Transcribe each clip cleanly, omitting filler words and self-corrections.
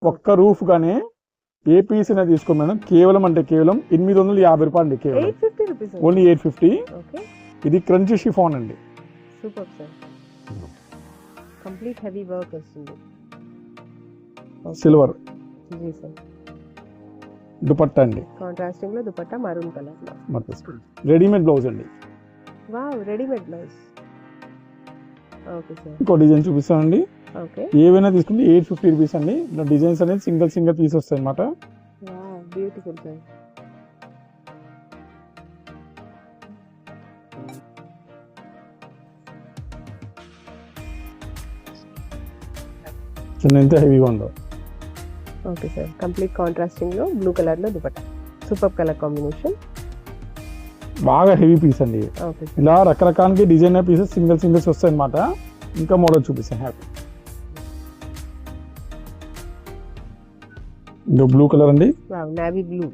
ఒక్క రూఫ్ గానే ఏ పీస్ అయినా తీసుకో మేడం, కేవలం అంటే కేవలం 850 రూపాయలు అండి, కేవలం 850 రూపీస్. ఓన్లీ 850. ఓకే, ఇది క్రంచీ షిఫాన్ అండి, super sir. Complete heavy work వస్తుంది. సిల్వర్ జీ సార్. దుపట్టా అండి, కాంట్రాస్టింగ్ లో దుపట్టా మరూన్ కలర్ లో. రెడీమేడ్ బ్లౌజ్ అండి. Wow, readymade blouse. Okay sir. ఇంకో డిజైన్ చూపిస్తానండి. ఓకే, ఏవైనా తీసుకుంటే 850 రూపీస్ అండి. డిజైన్స్ అనేది సింగిల్ పీస్ వస్తాయి అన్నమాట. Wow, beautiful sir. ఎంత హెవీగా ఉండవు. ఓకే సార్, కంప్లీట్ కాంట్రాస్టింగ్ లో బ్లూ కలర్ లో దుపట్టా. Super colour combination. బాగా హెవీ పీస్ అండి. ఓకే, ఇలా రకరకాలకి డిజైనర్ పీసెస్ సింగిల్స్ వస్తాయి అన్నమాట. ఇంకా మోడల్ చూపిస్తాను. హ్యాపీ ఇది బ్లూ కలర్ అండి. Wow, navy blue.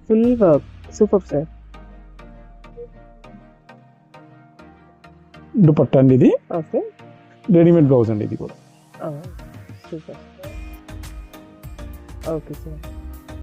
Full work, super sir. Dupatta అండి, ఇది ఓకే, రెడీమేడ్ బ్లౌజ్ అండి, ఇది కూడా సూపర్. Okay sir.